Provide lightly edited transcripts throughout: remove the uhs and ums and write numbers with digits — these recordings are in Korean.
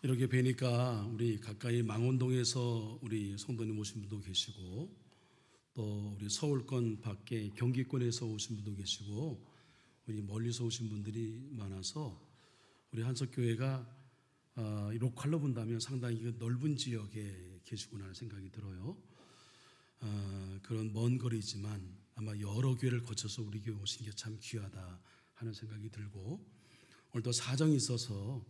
이렇게 뵈니까 우리 가까이 망원동에서 우리 성도님 오신 분도 계시고, 또 우리 서울권 밖에 경기권에서 오신 분도 계시고, 우리 멀리서 오신 분들이 많아서 우리 한석교회가 로컬로 본다면 상당히 넓은 지역에 계시구나 하는 생각이 들어요. 그런 먼 거리지만 아마 여러 교회를 거쳐서 우리 교회 오신 게 참 귀하다 하는 생각이 들고, 오늘도 사정이 있어서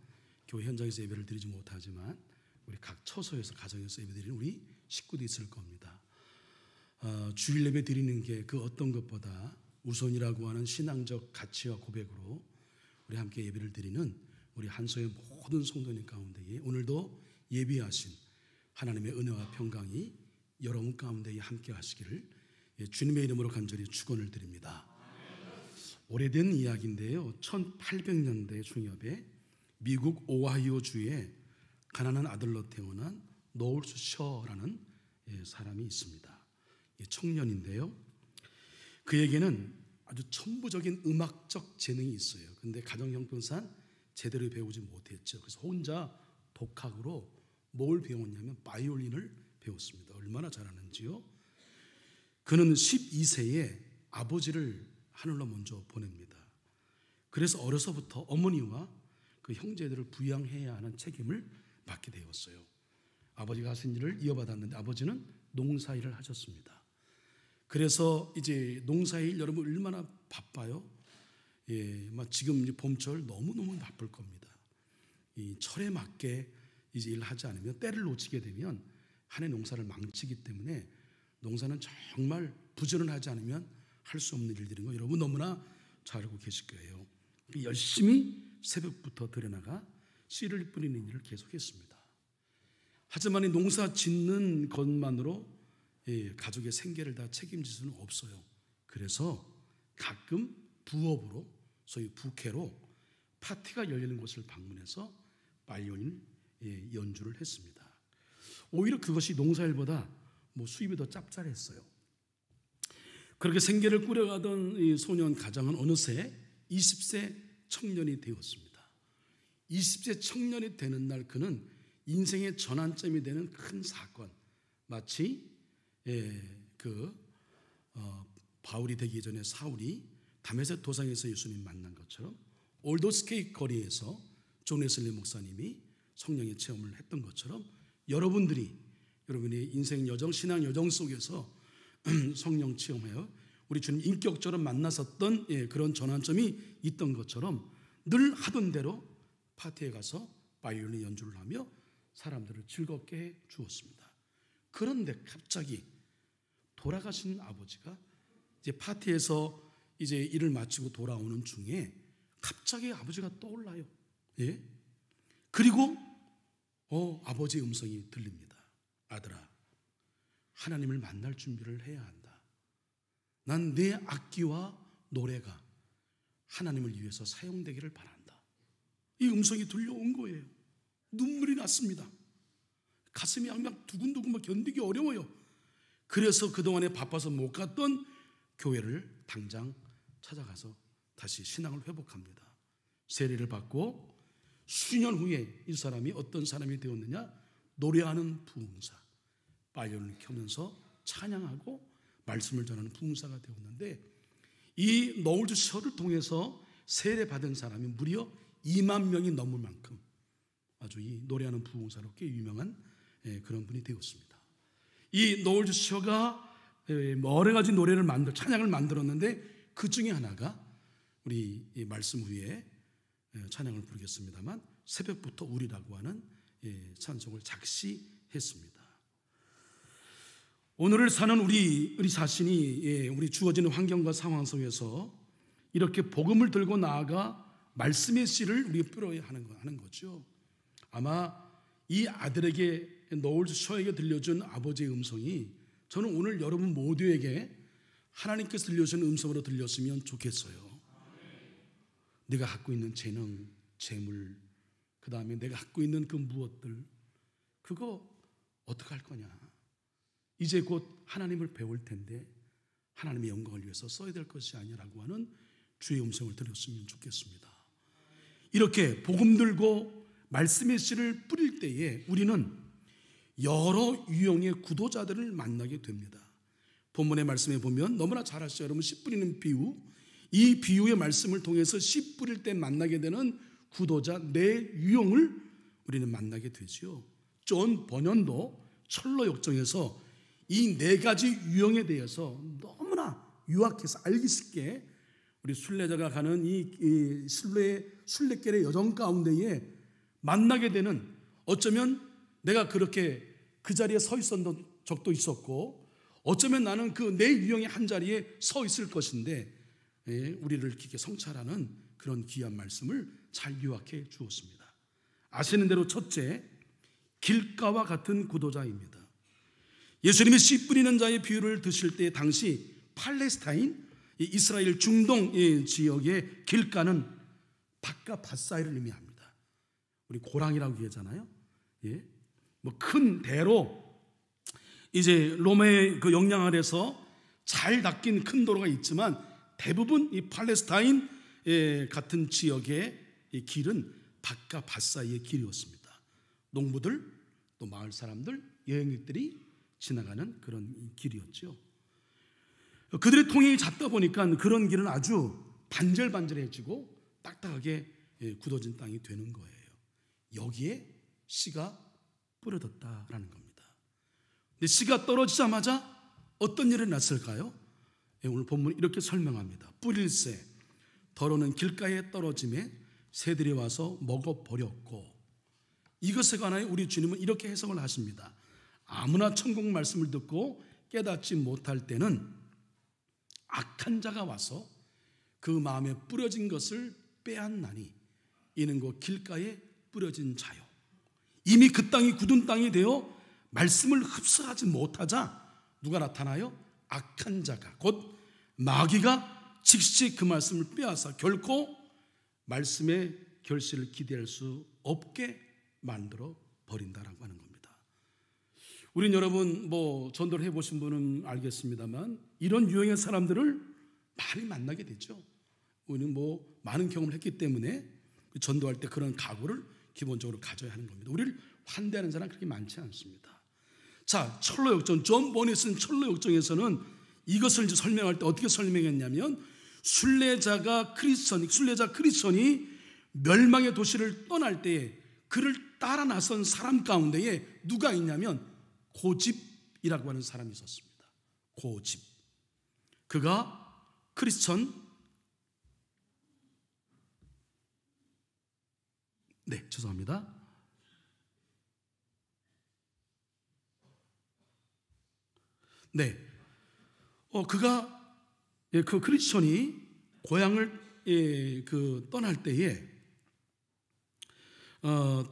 교회 현장에서 예배를 드리지 못하지만 우리 각 처소에서 가정에서 예배 드리는 우리 식구도 있을 겁니다. 주일 예배 드리는 게 그 어떤 것보다 우선이라고 하는 신앙적 가치와 고백으로 우리 함께 예배를 드리는 우리 한소의 모든 성도님 가운데에 오늘도 예비하신 하나님의 은혜와 평강이 여러분 가운데에 함께 하시기를 주님의 이름으로 간절히 축원을 드립니다. 오래된 이야기인데요, 1800년대 중엽에 미국 오하이오 주에 가난한 아들로 태어난 노울스 셔라는 사람이 있습니다. 청년인데요, 그에게는 아주 천부적인 음악적 재능이 있어요. 그런데 가정 형편상 제대로 배우지 못했죠. 그래서 혼자 독학으로 뭘 배웠냐면 바이올린을 배웠습니다. 얼마나 잘하는지요. 그는 12세에 아버지를 하늘로 먼저 보냅니다. 그래서 어려서부터 어머니와 그 형제들을 부양해야 하는 책임을 맡게 되었어요. 아버지가 하신 일을 이어받았는데 아버지는 농사일을 하셨습니다. 그래서 이제 농사일 여러분 얼마나 바빠요? 지금 이제 봄철 너무너무 바쁠 겁니다. 이 철에 맞게 이제 일하지 않으면 때를 놓치게 되면 한 해 농사를 망치기 때문에 농사는 정말 부지런하지 않으면 할 수 없는 일들인 거 여러분 너무나 잘 알고 계실 거예요. 열심히 새벽부터 들여나가 씨를 뿌리는 일을 계속했습니다. 하지만 이 농사 짓는 것만으로 가족의 생계를 다 책임질 수는 없어요. 그래서 가끔 부업으로, 소위 부캐로 파티가 열리는 곳을 방문해서 바이올린 연주를 했습니다. 오히려 그것이 농사일보다 수입이 더 짭짤했어요. 그렇게 생계를 꾸려가던 이 소년 가장은 어느새 20세 청년이 되었습니다. 20세 청년이 되는 날 그는 인생의 전환점이 되는 큰 사건, 마치 바울이 되기 전에 사울이 다메섹 도상에서 예수님 만난 것처럼 올더스케이 거리에서 존 웨슬리 목사님이 성령의 체험을 했던 것처럼 여러분의 인생 여정, 신앙 여정 속에서 성령 체험하여 우리 주님 인격적으로 만났었던 그런 전환점이 있던 것처럼 늘 하던 대로 파티에 가서 바이올린 연주를 하며 사람들을 즐겁게 해 주었습니다. 그런데 갑자기 돌아가신 아버지가 이제 파티에서 이제 일을 마치고 돌아오는 중에 갑자기 아버지가 떠올라요. 그리고 아버지의 음성이 들립니다. 아들아, 하나님을 만날 준비를 해야 한다. 난 내 악기와 노래가 하나님을 위해서 사용되기를 바란다. 이 음성이 들려온 거예요. 눈물이 났습니다. 가슴이 그냥 두근두근 막 견디기 어려워요. 그래서 그동안에 바빠서 못 갔던 교회를 당장 찾아가서 다시 신앙을 회복합니다. 세례를 받고 수년 후에 이 사람이 어떤 사람이 되었느냐? 노래하는 부흥사, 바이올린을 켜면서 찬양하고 말씀을 전하는 부흥사가 되었는데, 이 노울즈 셔를 통해서 세례받은 사람이 무려 2만 명이 넘을 만큼 아주 이 노래하는 부흥사로 꽤 유명한 그런 분이 되었습니다. 이 노울즈 셔가 여러 가지 노래를 찬양을 만들었는데 그 중에 하나가 우리 이 말씀 후에 찬양을 부르겠습니다만 새벽부터 우리라고 하는 찬송을 작시했습니다. 오늘을 사는 우리 자신이 우리 주어지는 환경과 상황 속에서 이렇게 복음을 들고 나아가 말씀의 씨를 우리가 뿌려야 하는 거죠. 아마 이 아들에게 노울즈 셔에게 들려준 아버지의 음성이 저는 오늘 여러분 모두에게 하나님께서 들려주신 음성으로 들렸으면 좋겠어요. 내가 갖고 있는 재능, 재물, 그 다음에 내가 갖고 있는 그 무엇들, 그거 어떻게 할 거냐? 이제 곧 하나님을 배울 텐데 하나님의 영광을 위해서 써야 될 것이 아니라고 하는 주의 음성을 들었으면 좋겠습니다. 이렇게 복음 들고 말씀의 씨를 뿌릴 때에 우리는 여러 유형의 구도자들을 만나게 됩니다. 본문의 말씀에 보면 너무나 잘 아시죠? 여러분, 씨 뿌리는 비유, 이 비유의 말씀을 통해서 씨 뿌릴 때 만나게 되는 구도자 네 유형을 우리는 만나게 되지요. 존 버년도 철로 역정에서 이 네 가지 유형에 대해서 너무나 유학해서 알기 쉽게 우리 순례자가 가는 이 순례길의 여정 가운데에 만나게 되는, 어쩌면 내가 그렇게 그 자리에 서 있었던 적도 있었고, 어쩌면 나는 그 네 유형의 한 자리에 서 있을 것인데, 우리를 이렇게 성찰하는 그런 귀한 말씀을 잘 요약해 주었습니다. 아시는 대로 첫째, 길가와 같은 구도자입니다. 예수님이 씨 뿌리는 자의 비유를 드실 때 당시 팔레스타인, 이스라엘 중동 지역의 길가는 밭과 밭 사이를 의미합니다. 우리 고랑이라고 얘기하잖아요. 뭐 큰 대로 이제 로마의 그 영향 아래서 잘 닦인 큰 도로가 있지만 대부분 이 팔레스타인 같은 지역의 이 길은 밭과 밭 사이의 길이었습니다. 농부들, 또 마을 사람들, 여행객들이 지나가는 그런 길이었죠. 그들의 통행이 잦다 보니까 그런 길은 아주 반질반질해지고 딱딱하게 굳어진 땅이 되는 거예요. 여기에 씨가 뿌려졌다라는 겁니다. 근데 씨가 떨어지자마자 어떤 일이 났을까요? 오늘 본문 이렇게 설명합니다. 뿌릴새 더러는 길가에 떨어짐에 새들이 와서 먹어버렸고, 이것에 관하여 우리 주님은 이렇게 해석을 하십니다. 아무나 천국 말씀을 듣고 깨닫지 못할 때는 악한 자가 와서 그 마음에 뿌려진 것을 빼앗나니 이는 곧 길가에 뿌려진 자요. 이미 그 땅이 굳은 땅이 되어 말씀을 흡수하지 못하자 누가 나타나요? 악한 자가, 곧 마귀가 즉시 그 말씀을 빼앗아 결코 말씀의 결실을 기대할 수 없게 만들어 버린다라고 하는 겁니다. 우린 여러분 뭐 전도를 해보신 분은 알겠습니다만 이런 유형의 사람들을 많이 만나게 되죠. 우리는 뭐 많은 경험을 했기 때문에 전도할 때 그런 각오를 기본적으로 가져야 하는 겁니다. 우리를 환대하는 사람은 그렇게 많지 않습니다. 자, 철로 역정, 존 버니 쓴 철로 역정에서는 이것을 이제 설명할 때 어떻게 설명했냐면, 순례자 크리스천이 멸망의 도시를 떠날 때에 그를 따라 나선 사람 가운데에 누가 있냐면 고집이라고 하는 사람이 있었습니다. 고집. 그가 크리스천, 죄송합니다. 그가 그 크리스천이 고향을 떠날 때에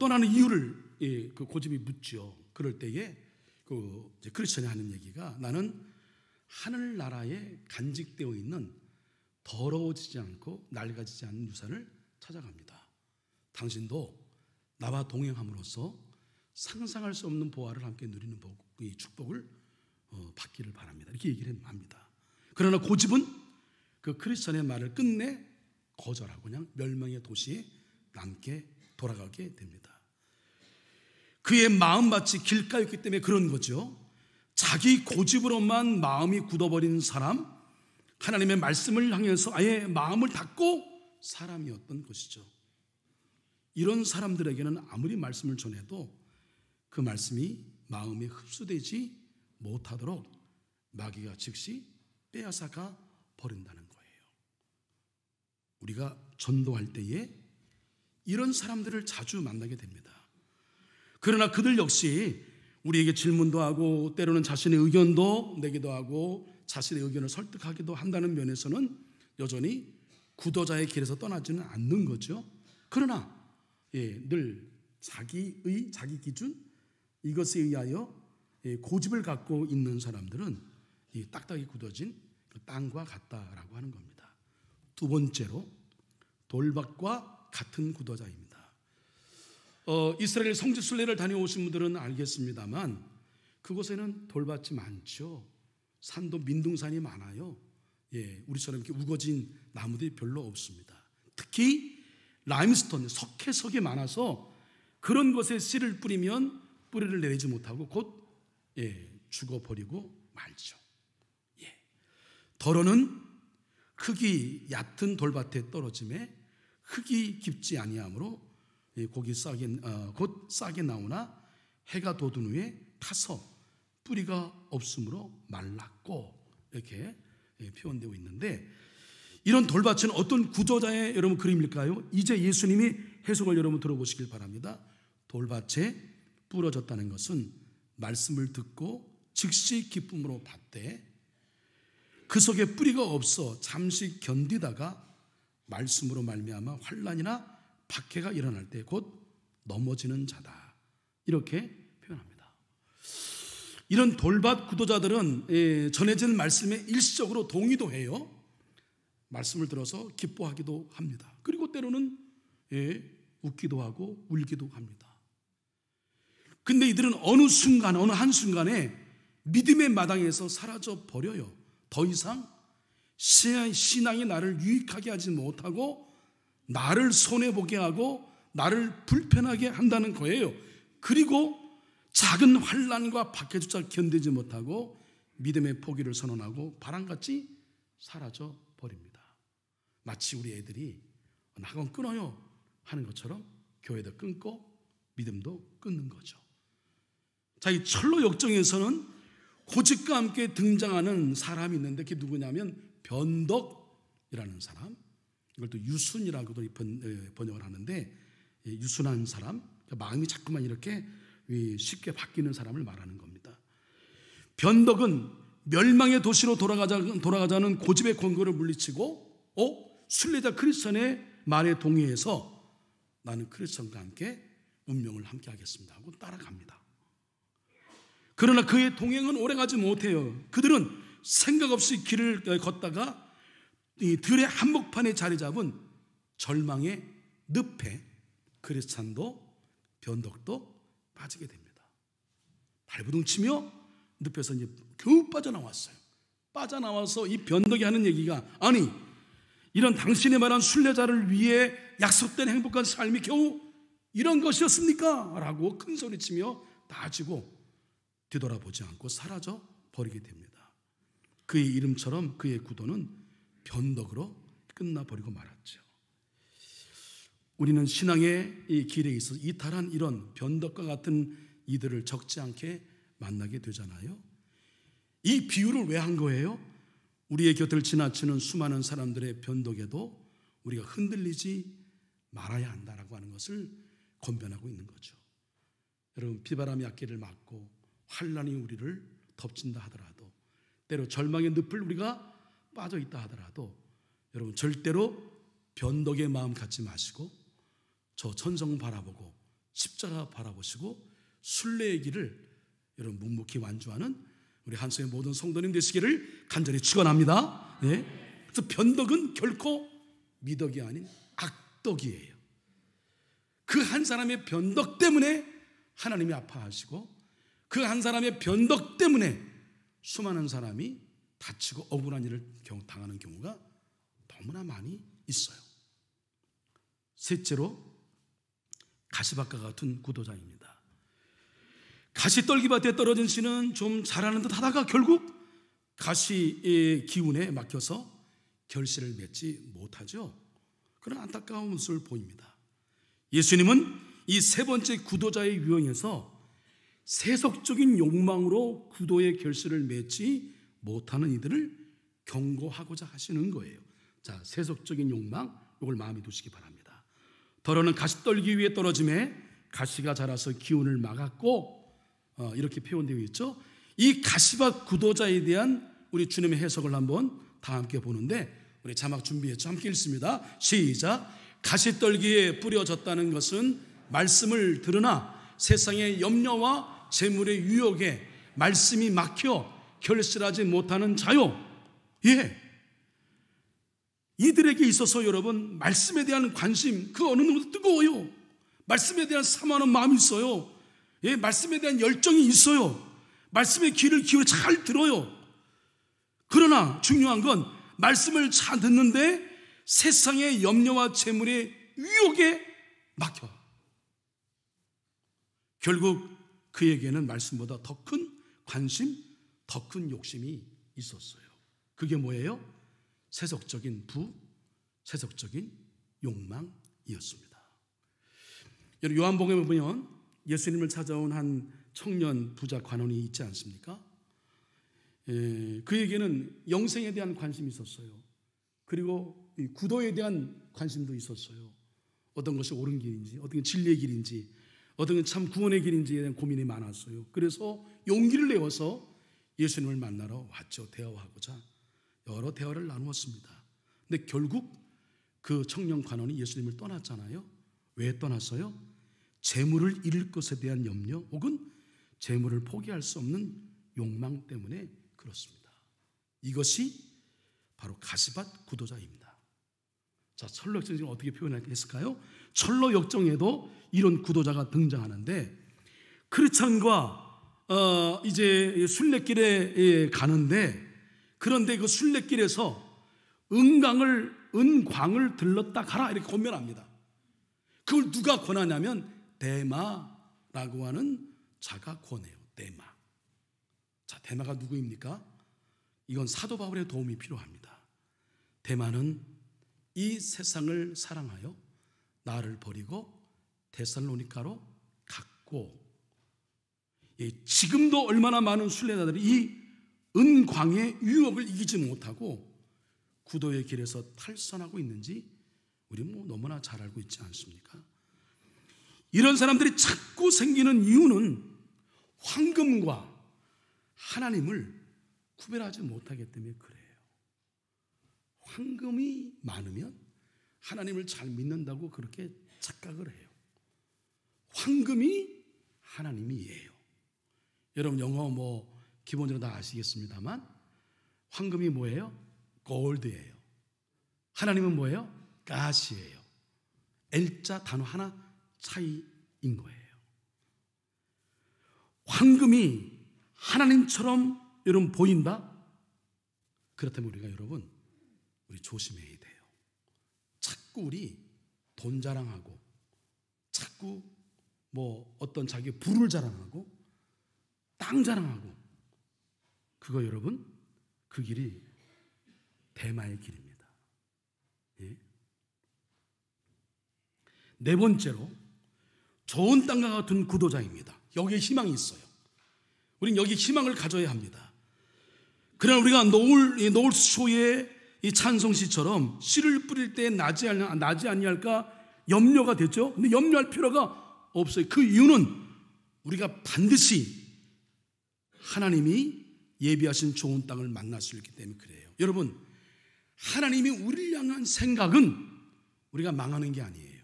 떠나는 이유를 그 고집이 묻죠. 그럴 때에 그 크리스천이 하는 얘기가, 나는 하늘나라에 간직되어 있는 더러워지지 않고 낡아지지 않는 유산을 찾아갑니다. 당신도 나와 동행함으로써 상상할 수 없는 보화를 함께 누리는 이 축복을 받기를 바랍니다. 이렇게 얘기를 합니다. 그러나 고집은 그 크리스천의 말을 끝내 거절하고 그냥 멸망의 도시에 남게 돌아가게 됩니다. 그의 마음밭이 길가였기 때문에 그런 거죠. 자기 고집으로만 마음이 굳어버린 사람, 하나님의 말씀을 향해서 아예 마음을 닫고 사람이었던 것이죠. 이런 사람들에게는 아무리 말씀을 전해도 그 말씀이 마음에 흡수되지 못하도록 마귀가 즉시 빼앗아가 버린다는 거예요. 우리가 전도할 때에 이런 사람들을 자주 만나게 됩니다. 그러나 그들 역시 우리에게 질문도 하고 때로는 자신의 의견도 내기도 하고 자신의 의견을 설득하기도 한다는 면에서는 여전히 구도자의 길에서 떠나지는 않는 거죠. 그러나 늘 자기 기준, 이것에 의하여 고집을 갖고 있는 사람들은 이 딱딱이 굳어진 그 땅과 같다라고 하는 겁니다. 두 번째로 돌밭과 같은 구도자입니다. 이스라엘 성지 순례를 다녀오신 분들은 알겠습니다만 그곳에는 돌밭이 많죠. 산도 민둥산이 많아요. 우리처럼 이렇게 우거진 나무들이 별로 없습니다. 특히 라임스톤, 석회석이 많아서 그런 것에 씨를 뿌리면 뿌리를 내리지 못하고 곧 죽어버리고 말죠. 더러는 흙이 얕은 돌밭에 떨어짐에 흙이 깊지 아니하므로 곧 싹이 나오나 해가 돋은 후에 타서 뿌리가 없으므로 말랐고, 이렇게 표현되고 있는데, 이런 돌밭은 어떤 구조자의 여러분 그림일까요? 이제 예수님이 해석을 여러분 들어보시길 바랍니다. 돌밭에 뿌려졌다는 것은 말씀을 듣고 즉시 기쁨으로 받되 그 속에 뿌리가 없어 잠시 견디다가 말씀으로 말미암아 환난이나 박해가 일어날 때 곧 넘어지는 자다, 이렇게 표현합니다. 이런 돌밭 구도자들은 전해진 말씀에 일시적으로 동의도 해요. 말씀을 들어서 기뻐하기도 합니다. 그리고 때로는 웃기도 하고 울기도 합니다. 근데 이들은 어느 한순간에 믿음의 마당에서 사라져 버려요. 더 이상 신앙이 나를 유익하게 하지 못하고 나를 손해보게 하고 나를 불편하게 한다는 거예요. 그리고 작은 환난과 박해조차 견디지 못하고 믿음의 포기를 선언하고 바람같이 사라져 버립니다. 마치 우리 애들이 학원 끊어요 하는 것처럼 교회도 끊고 믿음도 끊는 거죠. 자, 이 철로 역정에서는 고집과 함께 등장하는 사람이 있는데 그게 누구냐면 변덕이라는 사람, 이걸 또 유순이라고도 번역을 하는데, 유순한 사람, 마음이 자꾸만 이렇게 쉽게 바뀌는 사람을 말하는 겁니다. 변덕은 멸망의 도시로 돌아가자는 고집의 권고를 물리치고 순례자 크리스천의 말에 동의해서 나는 크리스천과 함께 운명을 함께 하겠습니다 하고 따라갑니다. 그러나 그의 동행은 오래가지 못해요. 그들은 생각 없이 길을 걷다가 이 들의 한복판에 자리 잡은 절망의 늪에 크리스찬도 변덕도 빠지게 됩니다. 발부둥치며 늪에서 이제 겨우 빠져나왔어요. 빠져나와서 이 변덕이 하는 얘기가, 아니 이런 당신이 말한 순례자를 위해 약속된 행복한 삶이 겨우 이런 것이었습니까? 라고 큰 소리치며 따지고 뒤돌아보지 않고 사라져 버리게 됩니다. 그의 이름처럼 그의 구도는 변덕으로 끝나버리고 말았죠. 우리는 신앙의 이 길에 있어 이탈한 이런 변덕과 같은 이들을 적지 않게 만나게 되잖아요. 이 비유를 왜 한 거예요? 우리의 곁을 지나치는 수많은 사람들의 변덕에도 우리가 흔들리지 말아야 한다라고 하는 것을 권면하고 있는 거죠. 여러분, 비바람이 앞길을 막고 환난이 우리를 덮친다 하더라도, 때로 절망의 늪을 우리가 빠져 있다 하더라도, 여러분 절대로 변덕의 마음 갖지 마시고 저 천성 바라보고 십자가 바라보시고 순례의 길을 여러분 묵묵히 완주하는 우리 한소의 모든 성도님 되시기를 간절히 축원합니다. 그래서 변덕은 결코 미덕이 아닌 악덕이에요. 그 한 사람의 변덕 때문에 하나님이 아파하시고 그 한 사람의 변덕 때문에 수많은 사람이 다치고 억울한 일을 당하는 경우가 너무나 많이 있어요. 셋째로 가시밭과 같은 구도자입니다. 가시떨기밭에 떨어진 씨는 좀 잘하는 듯 하다가 결국 가시의 기운에 막혀서 결실을 맺지 못하죠. 그런 안타까운 모습을 보입니다. 예수님은 이 세 번째 구도자의 유형에서 세속적인 욕망으로 구도의 결실을 맺지 못하는 이들을 경고하고자 하시는 거예요. 자, 세속적인 욕망, 이걸 마음에 두시기 바랍니다. 더러는 가시떨기 위에 떨어짐에 가시가 자라서 기운을 막았고, 이렇게 표현되어 있죠. 이 가시밭 구도자에 대한 우리 주님의 해석을 한번 다 함께 보는데, 우리 자막 준비했죠. 함께 읽습니다. 시작. 가시떨기에 뿌려졌다는 것은 말씀을 들으나 세상의 염려와 재물의 유혹에 말씀이 막혀 결실하지 못하는 자요. 이들에게 있어서 여러분, 말씀에 대한 관심 그 어느 누구도 뜨거워요. 말씀에 대한 사모하는 마음이 있어요. 말씀에 대한 열정이 있어요. 말씀의 귀를 기울여 잘 들어요. 그러나 중요한 건 말씀을 잘 듣는데 세상의 염려와 재물의 유혹에 막혀. 결국 그에게는 말씀보다 더 큰 관심, 더 큰 욕심이 있었어요. 그게 뭐예요? 세속적인 부, 세속적인 욕망이었습니다. 여러분, 요한복음에 보면 예수님을 찾아온 한 청년 부자 관원이 있지 않습니까? 그에게는 영생에 대한 관심이 있었어요. 그리고 구도에 대한 관심도 있었어요. 어떤 것이 옳은 길인지, 어떤 게 진리의 길인지, 어떤 게 참 구원의 길인지에 대한 고민이 많았어요. 그래서 용기를 내어서 예수님을 만나러 왔죠. 대화하고자 여러 대화를 나누었습니다. 근데 결국 그 청년 관원이 예수님을 떠났잖아요. 왜 떠났어요? 재물을 잃을 것에 대한 염려 혹은 재물을 포기할 수 없는 욕망 때문에 그렇습니다. 이것이 바로 가시밭 구도자입니다. 자, 철로 역정을 어떻게 표현했을까요? 철로 역정에도 이런 구도자가 등장하는데, 크리스찬과 이제 순례길에 가는데, 그런데 그 순례길에서 은광을 들렀다 가라 이렇게 권면합니다. 그걸 누가 권하냐면 데마라고 하는 자가 권해요. 데마. 자, 데마가 누구입니까? 이건 사도 바울의 도움이 필요합니다. 데마는 이 세상을 사랑하여 나를 버리고 데살로니가로 갔고, 지금도 얼마나 많은 순례자들이 이 은광의 유혹을 이기지 못하고 구도의 길에서 탈선하고 있는지 우리 너무나 잘 알고 있지 않습니까? 이런 사람들이 자꾸 생기는 이유는 황금과 하나님을 구별하지 못하기 때문에 그래요. 황금이 많으면 하나님을 잘 믿는다고 그렇게 착각을 해요. 황금이 하나님이에요. 여러분, 영어 기본적으로 다 아시겠습니다만 황금이 뭐예요? 골드예요. 하나님은 뭐예요? 가시예요. L자 단어 하나 차이인 거예요. 황금이 하나님처럼 여러분 보인다? 그렇다면 우리가 우리 조심해야 돼요. 자꾸 우리 돈 자랑하고, 자꾸 어떤 자기 부를 자랑하고, 땅 자랑하고, 그거 여러분, 그 길이 대마의 길입니다. 예? 네 번째로 좋은 땅과 같은 구도자입니다. 여기에 희망이 있어요. 우린 여기 희망을 가져야 합니다. 그러나 우리가 노을 수초에 이 찬송시처럼 씨를 뿌릴 때 나지 아니할까 염려가 됐죠. 근데 염려할 필요가 없어요. 그 이유는 우리가 반드시 하나님이 예비하신 좋은 땅을 만날 수 있기 때문에 그래요. 여러분, 하나님이 우리를 향한 생각은 우리가 망하는 게 아니에요.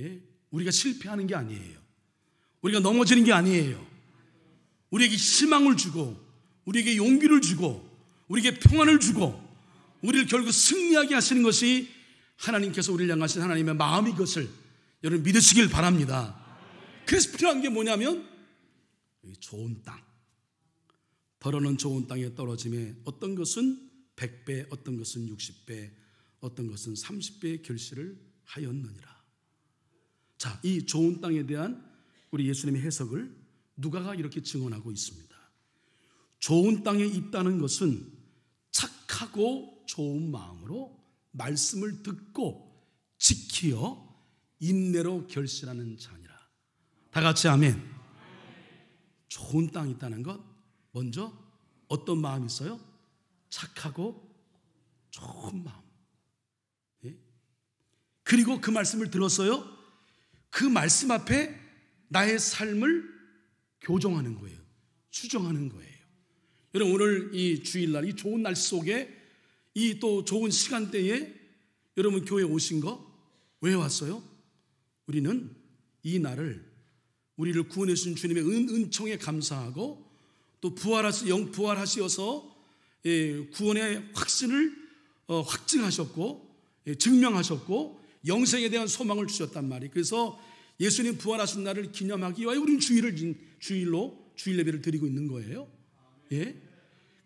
예? 우리가 실패하는 게 아니에요. 우리가 넘어지는 게 아니에요. 우리에게 희망을 주고, 우리에게 용기를 주고, 우리에게 평안을 주고, 우리를 결국 승리하게 하시는 것이 하나님께서 우리를 향하신 하나님의 마음인 것을 여러분 믿으시길 바랍니다. 그래서 필요한 게 뭐냐면 좋은 땅. 벌어는 좋은 땅에 떨어짐에 어떤 것은 100배, 어떤 것은 60배, 어떤 것은 30배의 결실을 하였느니라. 자, 이 좋은 땅에 대한 우리 예수님의 해석을 누가가 이렇게 증언하고 있습니다. 좋은 땅에 있다는 것은 착하고 좋은 마음으로 말씀을 듣고 지키어 인내로 결실하는 자니라. 다 같이 아멘. 좋은 땅이 있다는 것, 먼저 어떤 마음이 있어요? 착하고 좋은 마음. 예? 그리고 그 말씀을 들었어요. 그 말씀 앞에 나의 삶을 교정하는 거예요. 수정하는 거예요. 여러분, 오늘 이 주일날, 이 좋은 날씨 속에, 이 또 좋은 시간대에 여러분 교회에 오신 거 왜 왔어요? 우리는 이 날을, 우리를 구원해 주신 주님의 은총에 감사하고, 또 부활하시어서 구원의 확신을 확증하셨고, 증명하셨고, 영생에 대한 소망을 주셨단 말이에요. 그래서 예수님 부활하신 날을 기념하기 위하여 우리는 주일 예배를 드리고 있는 거예요. 예?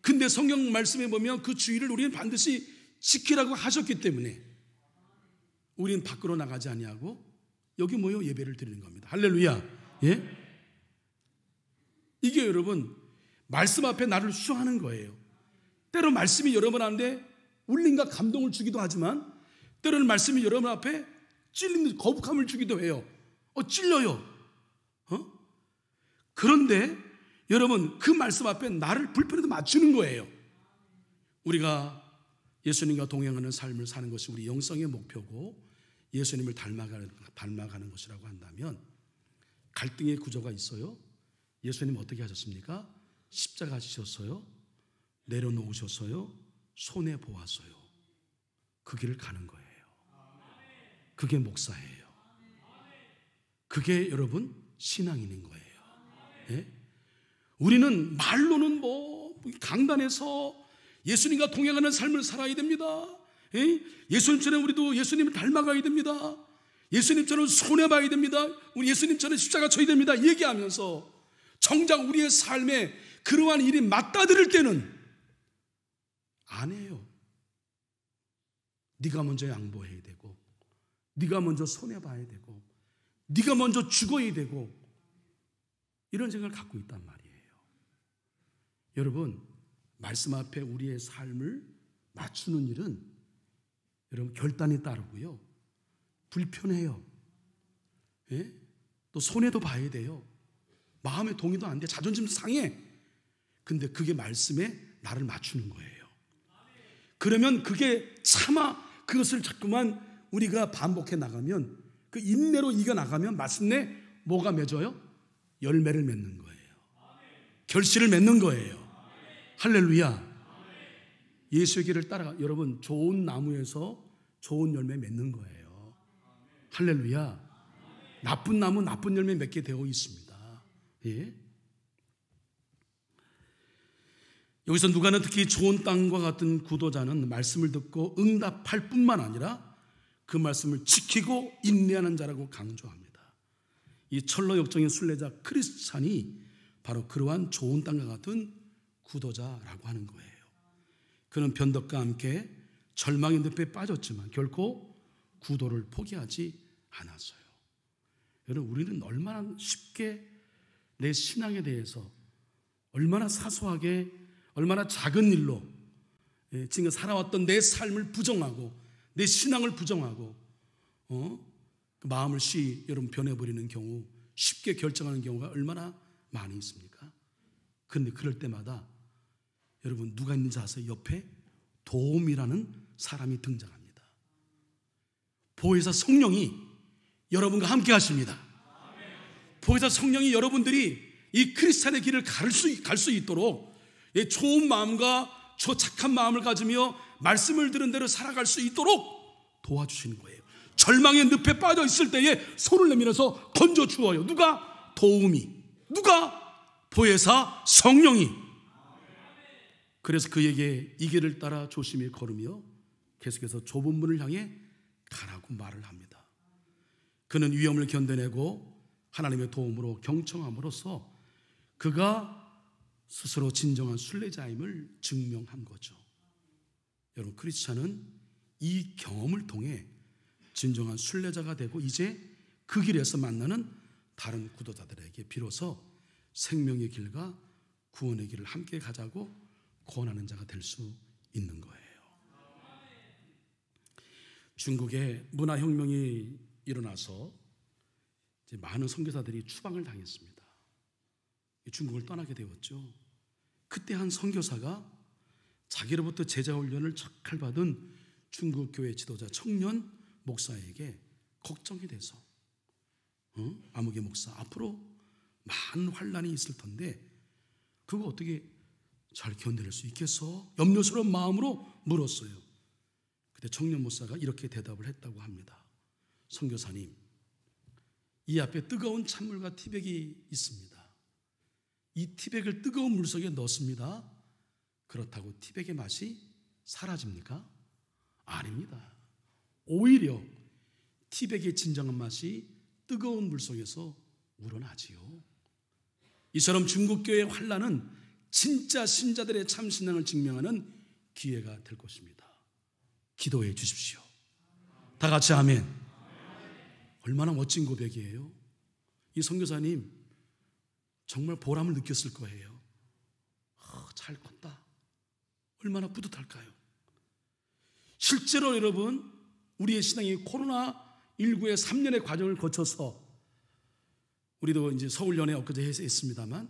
근데 성경 말씀에 보면 그 주일을 우리는 반드시 지키라고 하셨기 때문에 우리는 밖으로 나가지 아니하고 여기 모여 예배를 드리는 겁니다. 할렐루야. 예? 이게 여러분 말씀 앞에 나를 수용하는 거예요. 때로 말씀이 여러분한테 울림과 감동을 주기도 하지만 때로는 말씀이 여러분 앞에 찔리는 거북함을 주기도 해요. 찔려요. 그런데 여러분 그 말씀 앞에 나를 불편해도 맞추는 거예요. 우리가 예수님과 동행하는 삶을 사는 것이 우리 영성의 목표고 예수님을 닮아가는 것이라고 한다면 갈등의 구조가 있어요. 예수님 어떻게 하셨습니까? 십자가 지셨어요. 내려놓으셨어요. 손에 보았어요. 그 길을 가는 거예요. 그게 목사예요. 그게 여러분 신앙인인 거예요. 예? 우리는 말로는 강단에서 예수님과 동행하는 삶을 살아야 됩니다. 예? 예수님처럼 우리도 예수님을 닮아가야 됩니다. 예수님처럼 손해봐야 됩니다. 우리 예수님처럼 십자가 져야 됩니다. 얘기하면서 정작 우리의 삶에 그러한 일이 맞닥뜨릴 때는 안 해요. 네가 먼저 양보해야 되고 네가 먼저 손해봐야 되고 네가 먼저 죽어야 되고 이런 생각을 갖고 있단 말이에요. 여러분 말씀 앞에 우리의 삶을 맞추는 일은 여러분 결단이 따르고요. 불편해요. 예? 또 손해도 봐야 돼요. 마음의 동의도 안 돼. 자존심도 상해. 근데 그게 말씀에 나를 맞추는 거예요. 그러면 그게 차마 그것을 자꾸만 우리가 반복해 나가면 그 인내로 이겨나가면 마침내 뭐가 맺어요? 열매를 맺는 거예요. 결실을 맺는 거예요. 할렐루야. 예수의 길을 따라가 여러분 좋은 나무에서 좋은 열매 맺는 거예요. 할렐루야. 나쁜 나무 나쁜 열매 맺게 되어 있습니다. 예? 여기서 누가는 특히 좋은 땅과 같은 구도자는 말씀을 듣고 응답할 뿐만 아니라 그 말씀을 지키고 인내하는 자라고 강조합니다. 이 철로 역정의 순례자 크리스찬이 바로 그러한 좋은 땅과 같은 구도자라고 하는 거예요. 그는 변덕과 함께 절망의 늪에 빠졌지만 결코 구도를 포기하지 않았어요. 여러분 우리는 얼마나 쉽게 내 신앙에 대해서 얼마나 사소하게 얼마나 작은 일로 지금 살아왔던 내 삶을 부정하고 내 신앙을 부정하고 그 마음을 여러분 변해버리는 경우 쉽게 결정하는 경우가 얼마나 많이 있습니까? 그런데 그럴 때마다 여러분 누가 있는지 아세요? 옆에 도움이라는 사람이 등장합니다. 보혜사 성령이 여러분과 함께 하십니다. 보혜사 성령이 여러분들이 이 크리스찬의 길을 갈 수 있도록 좋은 마음과 저 착한 마음을 가지며 말씀을 들은 대로 살아갈 수 있도록 도와주시는 거예요. 절망의 늪에 빠져 있을 때에 손을 내밀어서 건져 주어요. 누가? 도움이. 누가? 보혜사 성령이. 그래서 그에게 이 길을 따라 조심히 걸으며 계속해서 좁은 문을 향해 가라고 말을 합니다. 그는 위험을 견뎌내고 하나님의 도움으로 경청함으로써 그가 스스로 진정한 순례자임을 증명한 거죠. 여러분 크리스찬은 이 경험을 통해 진정한 순례자가 되고 이제 그 길에서 만나는 다른 구도자들에게 비로소 생명의 길과 구원의 길을 함께 가자고 권하는 자가 될 수 있는 거예요. 중국에 문화혁명이 일어나서 이제 많은 선교사들이 추방을 당했습니다. 중국을 떠나게 되었죠. 그때 한 선교사가 자기로부터 제자 훈련을 척할 받은 중국 교회 지도자 청년 목사에게 걱정이 돼서 아무개 목사 앞으로 많은 환난이 있을 텐데 그거 어떻게 잘 견뎌낼 수 있겠어? 염려스러운 마음으로 물었어요. 그때 청년 목사가 이렇게 대답을 했다고 합니다. 선교사님, 이 앞에 뜨거운 찬물과 티백이 있습니다. 이 티백을 뜨거운 물속에 넣습니다. 그렇다고 티백의 맛이 사라집니까? 아닙니다. 오히려 티백의 진정한 맛이 뜨거운 물속에서 우러나지요. 이처럼 중국교회의 환난은 진짜 신자들의 참 신앙을 증명하는 기회가 될 것입니다. 기도해 주십시오. 다 같이 아멘. 얼마나 멋진 고백이에요. 이 선교사님 정말 보람을 느꼈을 거예요. 잘 컸다. 얼마나 뿌듯할까요? 실제로 여러분, 우리의 신앙이 코로나19의 3년의 과정을 거쳐서 우리도 이제 서울연회 엊그제 했습니다만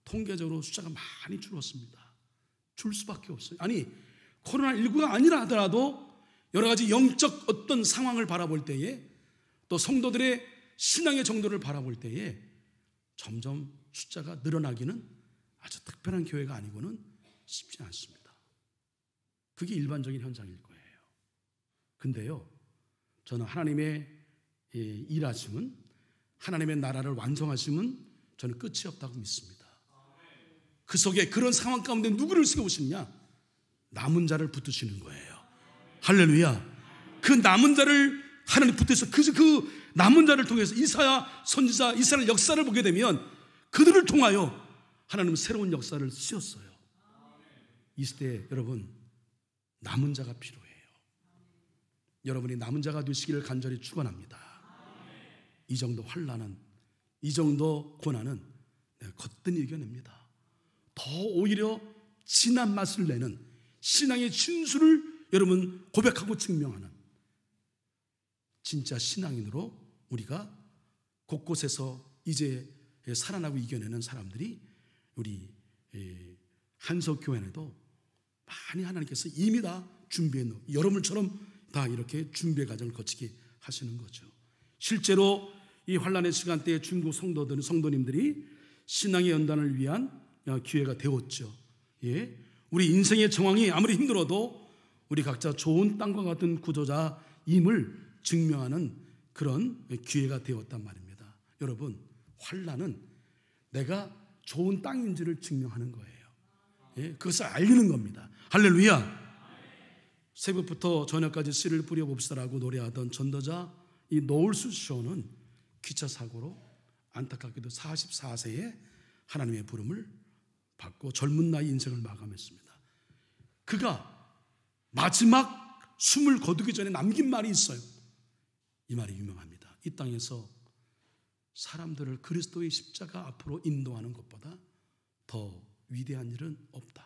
통계적으로 숫자가 많이 줄었습니다. 줄 수밖에 없어요. 아니, 코로나19가 아니라 하더라도 여러 가지 영적 어떤 상황을 바라볼 때에, 또 성도들의 신앙의 정도를 바라볼 때에 점점 숫자가 늘어나기는 아주 특별한 교회가 아니고는 쉽지 않습니다. 그게 일반적인 현상일 거예요. 근데요, 저는 하나님의 일하심은, 하나님의 나라를 완성하심은 저는 끝이 없다고 믿습니다. 그 속에 그런 상황 가운데 누구를 세우시느냐? 남은 자를 붙드시는 거예요. 할렐루야. 그 남은 자를 하나님 붙여서 그 남은 자를 통해서 이사야 선지자 이스라엘 역사를 보게 되면 그들을 통하여 하나님은 새로운 역사를 쓰셨어요. 이 시대에 여러분, 남은 자가 필요해요. 여러분이 남은 자가 되시기를 간절히 축원합니다. 이 정도 환난은, 이 정도 고난은 내가 거뜬히 이겨냅니다. 더 오히려 진한 맛을 내는 신앙의 진수를 여러분 고백하고 증명하는 진짜 신앙인으로 우리가 곳곳에서 이제 살아나고 이겨내는 사람들이 우리 한석교회에도 많이 하나님께서 이미 다 준비해 놓은, 여러분처럼 다 이렇게 준비의 과정을 거치게 하시는 거죠. 실제로 이 환난의 시간대에 중국 성도님들이 신앙의 연단을 위한 기회가 되었죠. 예. 우리 인생의 정황이 아무리 힘들어도 우리 각자 좋은 땅과 같은 구조자임을 증명하는 그런 기회가 되었단 말입니다. 여러분, 환난은 내가 좋은 땅인지를 증명하는 거예요. 예. 그것을 알리는 겁니다. 할렐루야. 새벽부터 저녁까지 씨를 뿌려봅시다라고 노래하던 전도자 이 노울스 쇼는 기차 사고로 안타깝게도 44세에 하나님의 부름을 받고 젊은 나이 인생을 마감했습니다. 그가 마지막 숨을 거두기 전에 남긴 말이 있어요. 이 말이 유명합니다. 이 땅에서 사람들을 그리스도의 십자가 앞으로 인도하는 것보다 더 위대한 일은 없다.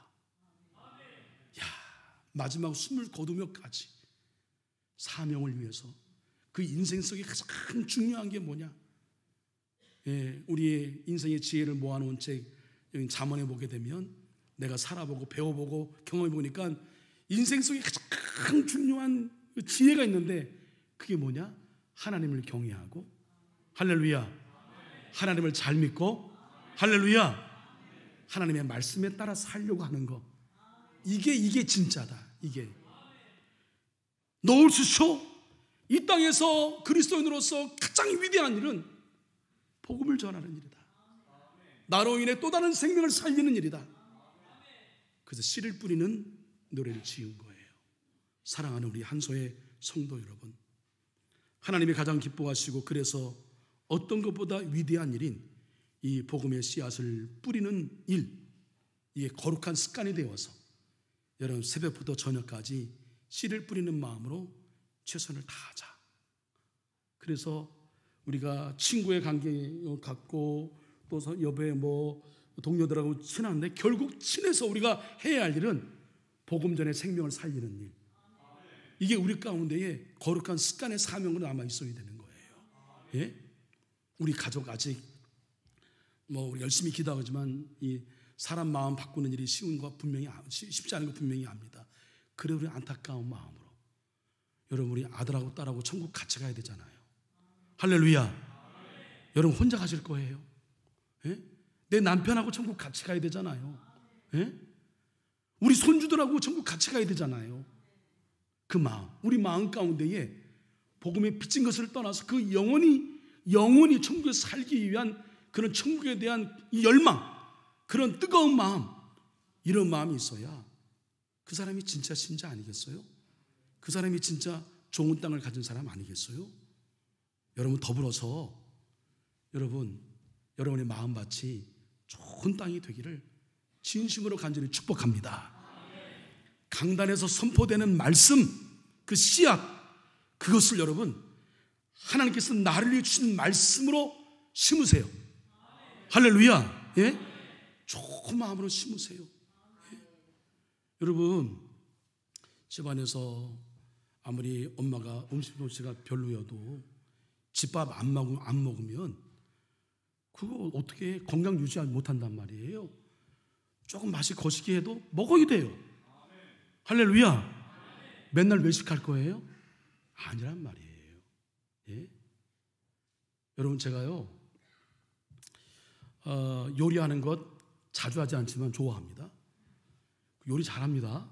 야, 마지막 숨을 거두며까지 사명을 위해서 그 인생 속에 가장 중요한 게 뭐냐? 예, 우리의 인생의 지혜를 모아놓은 책 잠언에 보게 되면 내가 살아보고 배워보고 경험해보니까 인생 속에 가장 중요한 지혜가 있는데 그게 뭐냐? 하나님을 경외하고, 할렐루야, 하나님을 잘 믿고, 할렐루야, 하나님의 말씀에 따라 살려고 하는 거, 이게 진짜다. 이게 노울스쇼, 이 땅에서 그리스도인으로서 가장 위대한 일은 복음을 전하는 일이다. 나로 인해 또 다른 생명을 살리는 일이다. 그래서 씨를 뿌리는 노래를 지은 거예요. 사랑하는 우리 한소의 성도 여러분, 하나님이 가장 기뻐하시고 그래서 어떤 것보다 위대한 일인 이 복음의 씨앗을 뿌리는 일, 이게 거룩한 습관이 되어서 여러분 새벽부터 저녁까지 씨를 뿌리는 마음으로 최선을 다하자. 그래서 우리가 친구의 관계 갖고 또 여배 동료들하고 친한데 결국 친해서 우리가 해야 할 일은 복음 전에 생명을 살리는 일, 이게 우리 가운데에 거룩한 습관의 사명으로 남아 있어야 되는 거예요. 예? 우리 가족 아직 우리 열심히 기도하지만 이 사람 마음 바꾸는 일이 쉬운 거 분명히 쉽지 않은 거 분명히 압니다. 그래 우리 안타까운 마음으로 여러분 우리 아들하고 딸하고 천국 같이 가야 되잖아요. 할렐루야. 여러분 혼자 가실 거예요. 예? 내 남편하고 천국 같이 가야 되잖아요. 예? 우리 손주들하고 천국 같이 가야 되잖아요. 그 마음, 우리 마음 가운데에 복음에 빚진 것을 떠나서 그 영원히 천국에 살기 위한 그런 천국에 대한 이 열망, 그런 뜨거운 마음, 이런 마음이 있어야 그 사람이 진짜 신자 아니겠어요? 그 사람이 진짜 좋은 땅을 가진 사람 아니겠어요? 여러분 더불어서 여러분의 마음밭이 좋은 땅이 되기를 진심으로 간절히 축복합니다. 강단에서 선포되는 말씀, 그 씨앗, 그것을 여러분 하나님께서 나를 위해 주신 말씀으로 심으세요. 할렐루야. 예? 좋은 마음으로 심으세요. 예? 여러분, 집안에서 아무리 엄마가 음식 솜씨가 별로여도 집밥 안 먹으면 그거 어떻게 건강 유지 못한단 말이에요. 조금 맛이 거시기 해도 먹어야 돼요. 할렐루야. 맨날 외식할 거예요? 아니란 말이에요. 예? 여러분, 제가요 요리하는 것 자주 하지 않지만 좋아합니다. 요리 잘합니다.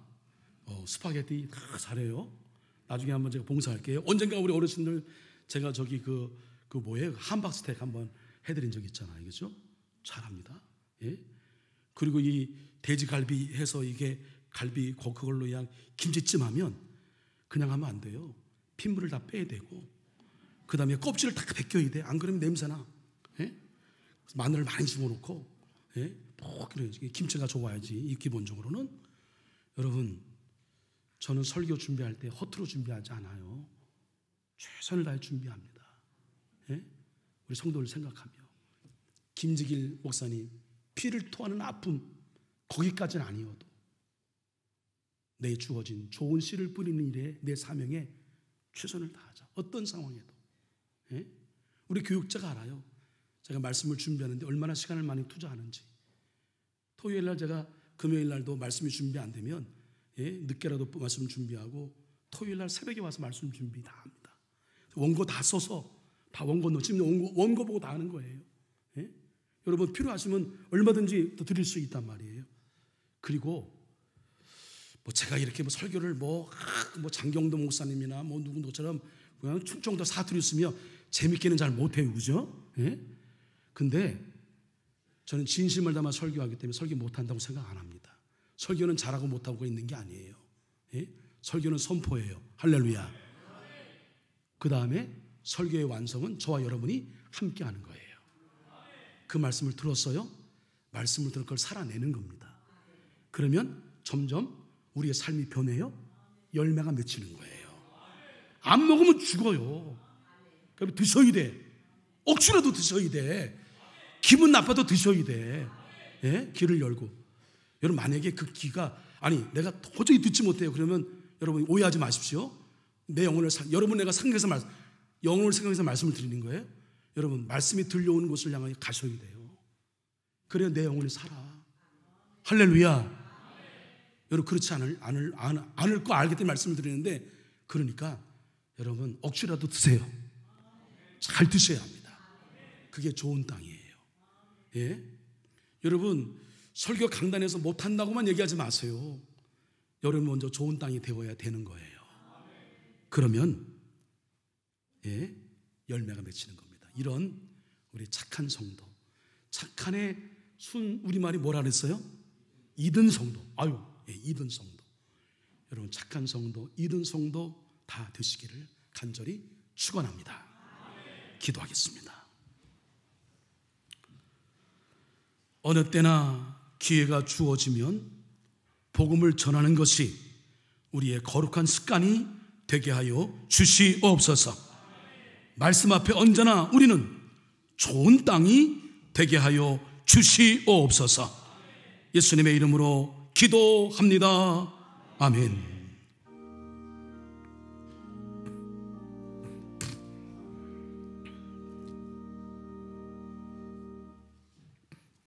스파게티 다 잘해요. 나중에 한번 제가 봉사할게요. 언젠가 우리 어르신들 제가 저기 뭐예요? 함박스테이크 한번 해드린 적 있잖아요. 그렇죠? 잘합니다. 예? 그리고 이 돼지갈비 해서 이게 갈비 그걸로 그냥 김치찜하면 그냥 하면 안 돼요. 핏물을 다 빼야 되고 그 다음에 껍질을 다 벗겨야 돼. 안 그러면 냄새나. 예? 마늘을 많이 집어넣고 예? 김치가 좋아야지. 이 기본적으로는. 여러분, 저는 설교 준비할 때 허투루 준비하지 않아요. 최선을 다해 준비합니다. 예? 우리 성도를 생각하며 김지길 목사님 피를 토하는 아픔 거기까지는 아니어도 내 주어진 좋은 씨를 뿌리는 일에 내 사명에 최선을 다하자. 어떤 상황에도. 예? 우리 교육자가 알아요. 제가 말씀을 준비하는데 얼마나 시간을 많이 투자하는지. 토요일 날 제가 금요일 날도 말씀이 준비 안 되면 예? 늦게라도 말씀 준비하고 토요일 날 새벽에 와서 말씀 준비 다 합니다. 원고 다 써서 다 원고 넣어. 지금 원고 보고 다 하는 거예요. 예? 여러분 필요하시면 얼마든지 더 드릴 수 있단 말이에요. 그리고 제가 이렇게 설교를 장경도 목사님이나 누구처럼 그냥 충청도 사투리 쓰며 재밌게는 잘 못해요. 그죠? 예? 근데 저는 진심을 담아 설교하기 때문에 설교 못한다고 생각 안 합니다. 설교는 잘하고 못하고 있는 게 아니에요. 예? 설교는 선포예요. 할렐루야. 그 다음에 설교의 완성은 저와 여러분이 함께 하는 거예요. 그 말씀을 들었어요? 말씀을 들을 걸 살아내는 겁니다. 그러면 점점 우리의 삶이 변해요. 열매가 맺히는 거예요. 안 먹으면 죽어요. 그럼 드셔야 돼. 억지로도 드셔야 돼. 기분 나빠도 드셔야 돼. 예? 귀를 열고. 여러분 만약에 그 귀가 내가 도저히 듣지 못해요. 그러면 여러분 오해하지 마십시오. 내 영혼을 여러분 내가 영혼을 생각해서 말씀을 드리는 거예요. 여러분 말씀이 들려오는 곳을 향해 가셔야 돼요. 그래야 내 영혼이 살아. 할렐루야. 여러분 그렇지 않을 거 알기 때문에 말씀을 드리는데, 그러니까 여러분 억지라도 드세요. 잘 드셔야 합니다. 그게 좋은 땅이에요. 예? 여러분 설교 강단에서 못한다고만 얘기하지 마세요. 여러분 먼저 좋은 땅이 되어야 되는 거예요. 그러면 예, 열매가 맺히는 겁니다. 이런 우리 착한 성도, 착한의 우리말이 뭐라 그랬어요? 이든 성도. 이든 성도. 여러분 착한 성도, 이든 성도 다 되시기를 간절히 축원합니다. 기도하겠습니다. 어느 때나 기회가 주어지면 복음을 전하는 것이 우리의 거룩한 습관이 되게 하여 주시옵소서. 말씀 앞에 언제나 우리는 좋은 땅이 되게 하여 주시옵소서. 예수님의 이름으로 기도합니다. 아멘.